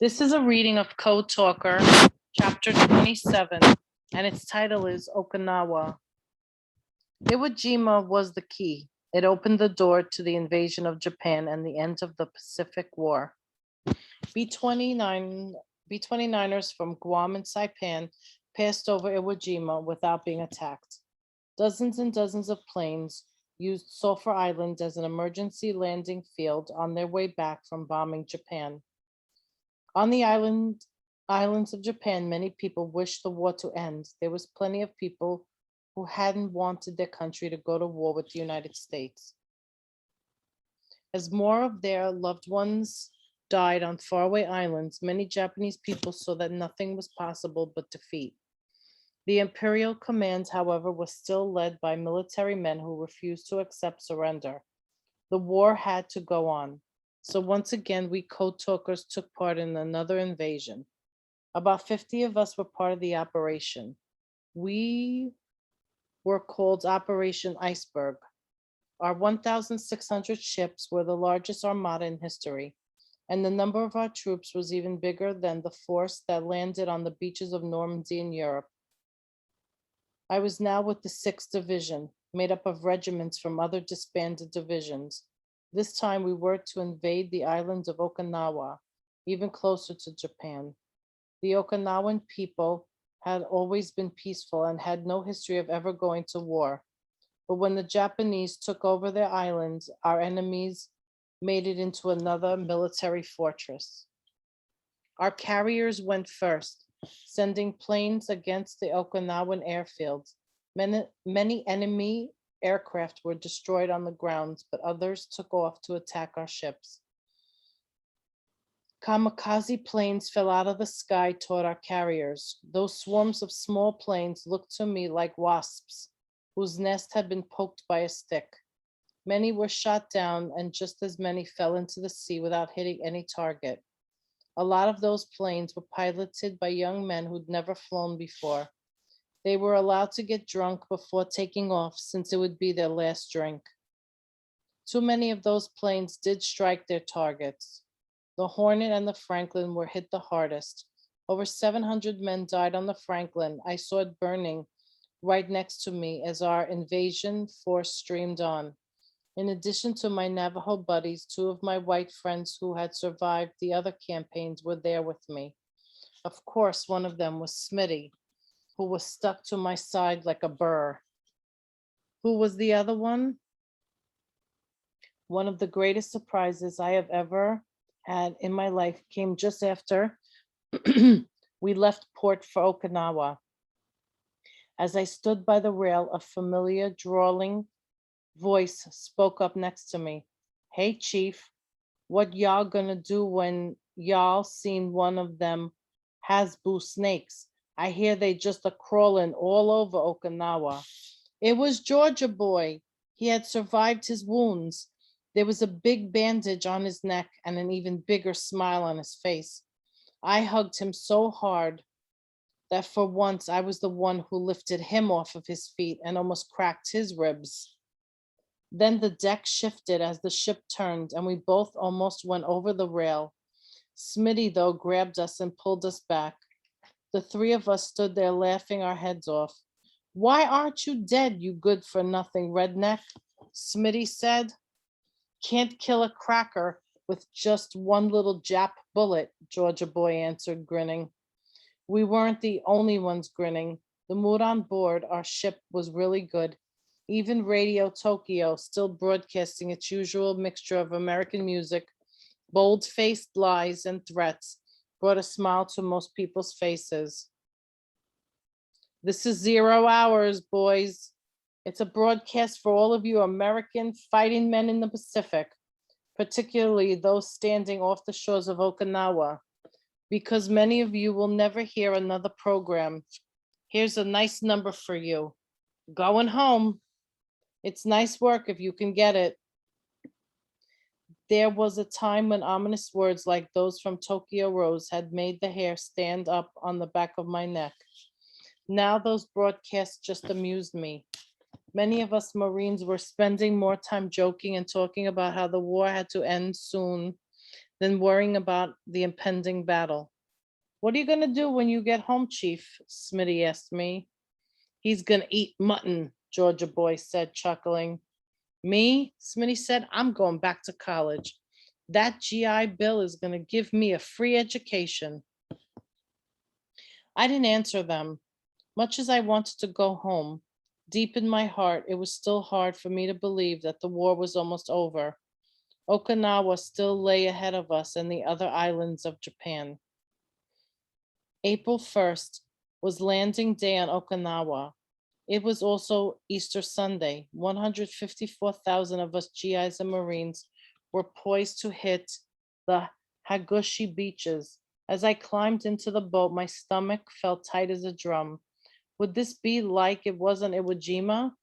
This is a reading of Code Talker, chapter 27, and its title is Okinawa. Iwo Jima was the key. It opened the door to the invasion of Japan and the end of the Pacific War. B-29ers from Guam and Saipan passed over Iwo Jima without being attacked. Dozens and dozens of planes used Sulphur Island as an emergency landing field on their way back from bombing Japan. On the islands of Japan, many people wished the war to end. There was plenty of people who hadn't wanted their country to go to war with the United States. As more of their loved ones died on faraway islands, many Japanese people saw that nothing was possible but defeat. The imperial command, however, was still led by military men who refused to accept surrender. The war had to go on. So once again, we code talkers took part in another invasion. About 50 of us were part of the operation. We were called Operation Iceberg. Our 1,600 ships were the largest armada in history, and the number of our troops was even bigger than the force that landed on the beaches of Normandy in Europe. I was now with the 6th Division, made up of regiments from other disbanded divisions. This time we were to invade the island of Okinawa, even closer to Japan. The Okinawan people had always been peaceful and had no history of ever going to war. But when the Japanese took over their island, our enemies made it into another military fortress. Our carriers went first, sending planes against the Okinawan airfields. Many enemy aircraft were destroyed on the ground, but others took off to attack our ships. Kamikaze planes fell out of the sky toward our carriers. Those swarms of small planes looked to me like wasps whose nest had been poked by a stick. Many were shot down and just as many fell into the sea without hitting any target. A lot of those planes were piloted by young men who'd never flown before. They were allowed to get drunk before taking off since it would be their last drink. Too many of those planes did strike their targets. The Hornet and the Franklin were hit the hardest. Over 700 men died on the Franklin. I saw it burning right next to me as our invasion force streamed on. In addition to my Navajo buddies, 2 of my white friends who had survived the other campaigns were there with me. Of course, one of them was Smitty, who was stuck to my side like a burr. Who was the other one? One of the greatest surprises I have ever had in my life came just after we left port for Okinawa. As I stood by the rail, a familiar drawling voice spoke up next to me. "Hey, Chief, what y'all gonna do when y'all seen one of them Hasbu snakes? I hear they just a crawling all over Okinawa." It was Georgia boy. He had survived his wounds. There was a big bandage on his neck and an even bigger smile on his face. I hugged him so hard that for once I was the one who lifted him off of his feet and almost cracked his ribs. Then the deck shifted as the ship turned and we both almost went over the rail. Smitty, though, grabbed us and pulled us back. The 3 of us stood there laughing our heads off. "Why aren't you dead, you good for nothing redneck?" Smitty said. "Can't kill a cracker with just one little Jap bullet," Georgia boy answered, grinning. We weren't the only ones grinning. The mood on board our ship was really good. Even Radio Tokyo, still broadcasting its usual mixture of American music, bold-faced lies and threats, brought a smile to most people's faces. "This is 0 hours, boys. It's a broadcast for all of you American fighting men in the Pacific, particularly those standing off the shores of Okinawa, because many of you will never hear another program. Here's a nice number for you. Going home. It's nice work if you can get it." There was a time when ominous words like those from Tokyo Rose had made the hair stand up on the back of my neck. Now those broadcasts just amused me. Many of us Marines were spending more time joking and talking about how the war had to end soon than worrying about the impending battle. What are you going to do when you get home, Chief? Smitty asked me. He's going to eat mutton, Georgia boy said, chuckling. Me, Smitty said, I'm going back to college. That GI Bill is going to give me a free education. I didn't answer them. Much as I wanted to go home, deep in my heart, it was still hard for me to believe that the war was almost over. Okinawa still lay ahead of us and the other islands of Japan. April 1st was landing day on Okinawa. It was also Easter Sunday. 154,000 of us GIs and Marines were poised to hit the Hagushi beaches. As I climbed into the boat, my stomach felt tight as a drum. Would this be like it was on Iwo Jima?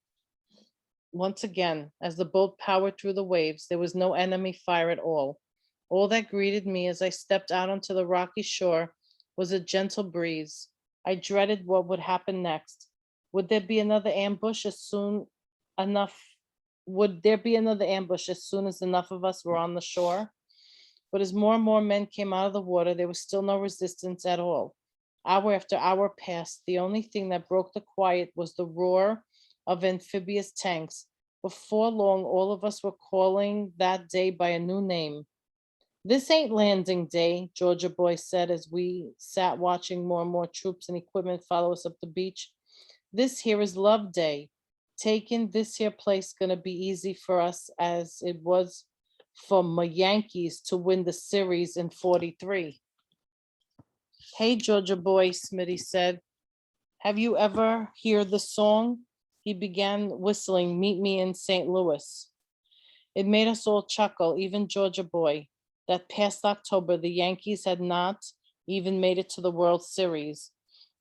Once again, as the boat powered through the waves, there was no enemy fire at all. All that greeted me as I stepped out onto the rocky shore was a gentle breeze. I dreaded what would happen next. Would there be another ambush as soon enough? Would there be another ambush as soon as enough of us were on the shore? But as more and more men came out of the water, there was still no resistance at all. Hour after hour passed. The only thing that broke the quiet was the roar of amphibious tanks. Before long, all of us were calling that day by a new name. This ain't landing day, Georgia boy said as we sat watching more and more troops and equipment follow us up the beach. This here is love day. Taking this here place gonna be easy for us as it was for my Yankees to win the series in 43. Hey, Georgia boy, Smitty said, have you ever heard the song? He began whistling Meet Me in St. Louis. It made us all chuckle, even Georgia boy. That past October, the Yankees had not even made it to the World Series.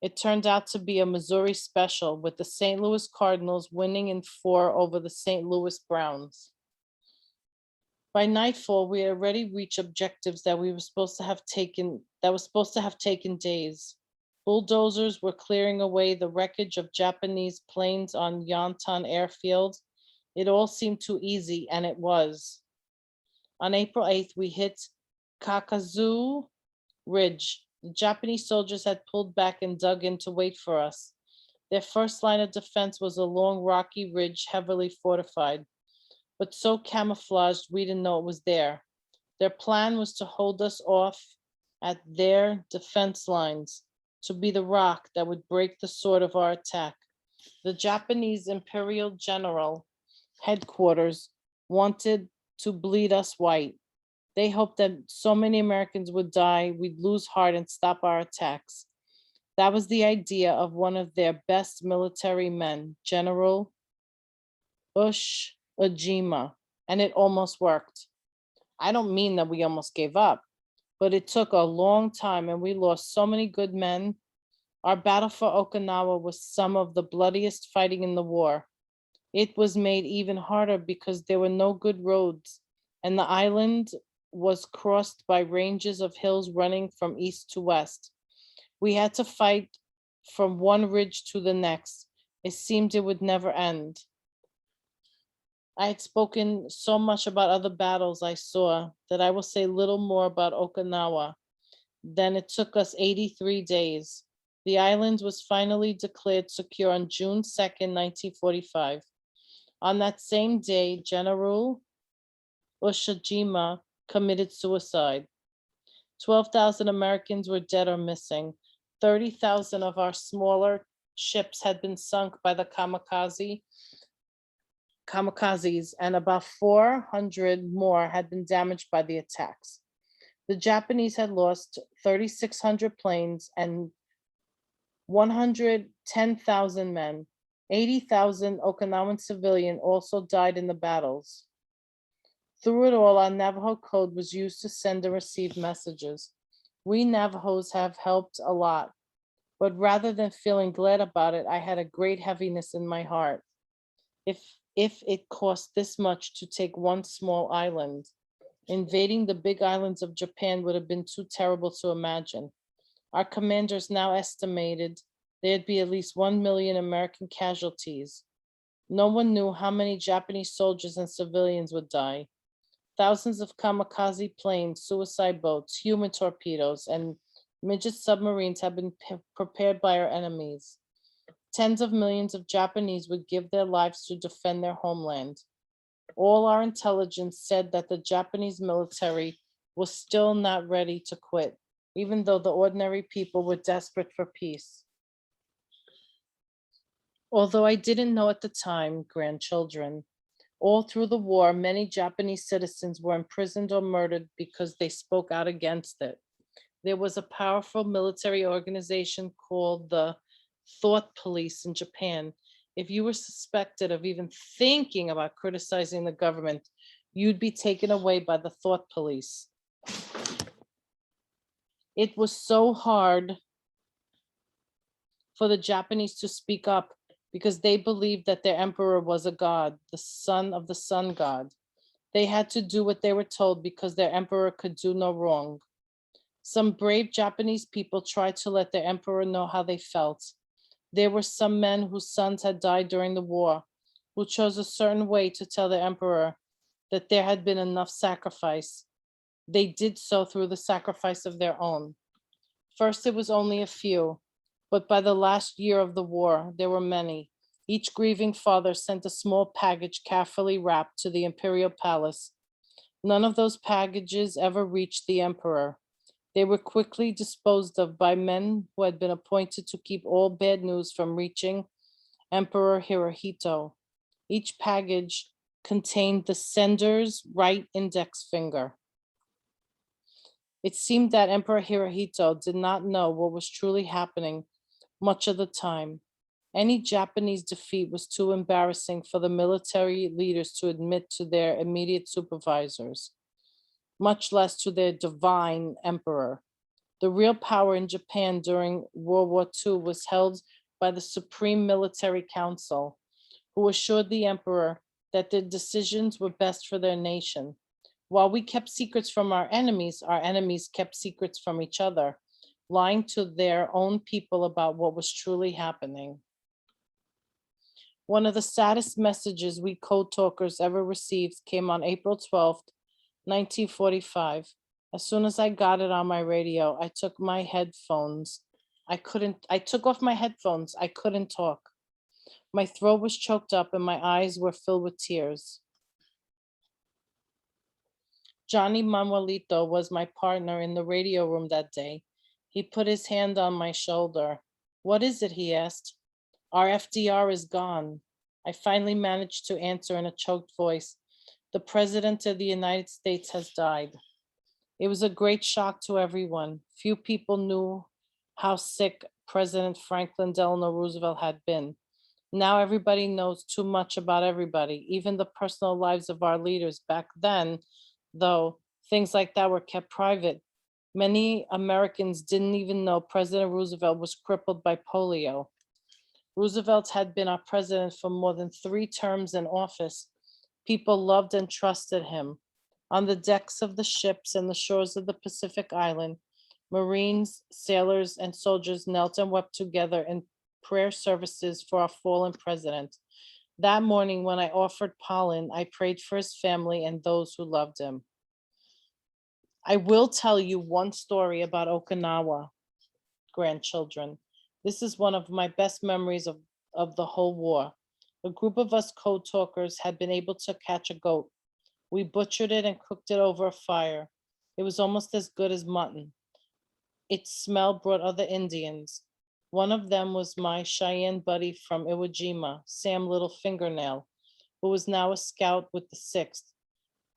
It turned out to be a Missouri special, with the St. Louis Cardinals winning in 4 over the St. Louis Browns. By nightfall, we had already reached objectives that was supposed to have taken days. Bulldozers were clearing away the wreckage of Japanese planes on Yontan Airfield. It all seemed too easy, and it was. On April 8th, we hit Kakazu Ridge. The Japanese soldiers had pulled back and dug in to wait for us. Their first line of defense was a long rocky ridge heavily fortified, but so camouflaged we didn't know it was there. Their plan was to hold us off at their defense lines, to be the rock that would break the sword of our attack. The Japanese Imperial General headquarters wanted to bleed us white. They hoped that so many Americans would die, we'd lose heart and stop our attacks. That was the idea of one of their best military men, General Ujima, and it almost worked. I don't mean that we almost gave up, but it took a long time and we lost so many good men. Our battle for Okinawa was some of the bloodiest fighting in the war. It was made even harder because there were no good roads, and the island was crossed by ranges of hills running from east to west. We had to fight from one ridge to the next. It seemed it would never end. I had spoken so much about other battles I saw that I will say little more about Okinawa. Then it took us 83 days. The island was finally declared secure on June 2nd, 1945. On that same day, General Ushijima committed suicide. 12,000 Americans were dead or missing. 30,000 of our smaller ships had been sunk by the kamikazes, and about 400 more had been damaged by the attacks. The Japanese had lost 3,600 planes and 110,000 men. 80,000 Okinawan civilians also died in the battles. Through it all, our Navajo code was used to send and receive messages. We Navajos have helped a lot, but rather than feeling glad about it, I had a great heaviness in my heart. If it cost this much to take one small island, invading the big islands of Japan would have been too terrible to imagine. Our commanders now estimated there'd be at least 1 million American casualties. No one knew how many Japanese soldiers and civilians would die. Thousands of kamikaze planes, suicide boats, human torpedoes, and midget submarines have been prepared by our enemies. Tens of millions of Japanese would give their lives to defend their homeland. All our intelligence said that the Japanese military was still not ready to quit, even though the ordinary people were desperate for peace. Although I didn't know at the time, grandchildren, all through the war, many Japanese citizens were imprisoned or murdered because they spoke out against it. There was a powerful military organization called the Thought Police in Japan. If you were suspected of even thinking about criticizing the government, you'd be taken away by the Thought Police. It was so hard for the Japanese to speak up because they believed that their emperor was a god, the son of the sun god. They had to do what they were told because their emperor could do no wrong. Some brave Japanese people tried to let their emperor know how they felt. There were some men whose sons had died during the war, who chose a certain way to tell the emperor that there had been enough sacrifice. They did so through the sacrifice of their own. First, it was only a few, but by the last year of the war, there were many. Each grieving father sent a small package carefully wrapped to the imperial palace. None of those packages ever reached the emperor. They were quickly disposed of by men who had been appointed to keep all bad news from reaching Emperor Hirohito. Each package contained the sender's right index finger. It seemed that Emperor Hirohito did not know what was truly happening much of the time. Any Japanese defeat was too embarrassing for the military leaders to admit to their immediate supervisors, much less to their divine emperor. The real power in Japan during World War II was held by the Supreme Military Council, who assured the emperor that their decisions were best for their nation. While we kept secrets from our enemies kept secrets from each other, lying to their own people about what was truly happening. One of the saddest messages we code talkers ever received came on April 12th, 1945. As soon as I got it on my radio, I took off my headphones. I couldn't talk. My throat was choked up and my eyes were filled with tears. Johnny Manuelito was my partner in the radio room that day. He put his hand on my shoulder. "What is it?" he asked. "Our FDR is gone." I finally managed to answer in a choked voice. "The President of the United States has died." It was a great shock to everyone. Few people knew how sick President Franklin Delano Roosevelt had been. Now everybody knows too much about everybody, even the personal lives of our leaders. Back then, though, things like that were kept private. Many Americans didn't even know President Roosevelt was crippled by polio. Roosevelt had been our president for more than 3 terms in office. People loved and trusted him. On the decks of the ships and the shores of the Pacific Island, Marines, sailors, and soldiers knelt and wept together in prayer services for our fallen president. That morning, when I offered pollen, I prayed for his family and those who loved him. I will tell you one story about Okinawa, grandchildren. This is one of my best memories of the whole war. A group of us code talkers had been able to catch a goat. We butchered it and cooked it over a fire. It was almost as good as mutton. Its smell brought other Indians. One of them was my Cheyenne buddy from Iwo Jima, Sam Little Fingernail, who was now a scout with the 6th.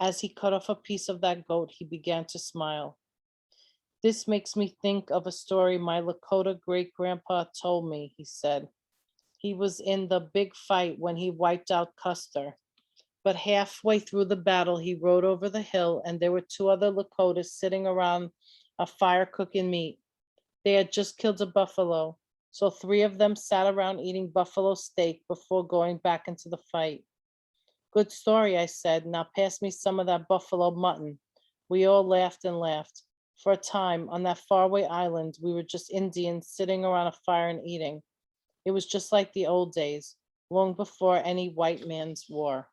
As he cut off a piece of that goat, he began to smile. "This makes me think of a story my Lakota great-grandpa told me," he said. "He was in the big fight when he wiped out Custer. But halfway through the battle, he rode over the hill and there were 2 other Lakotas sitting around a fire cooking meat. They had just killed a buffalo, so 3 of them sat around eating buffalo steak before going back into the fight." "Good story," I said. "Now pass me some of that buffalo mutton." We all laughed and laughed. For a time, on that faraway island, we were just Indians sitting around a fire and eating. It was just like the old days, long before any white man's war.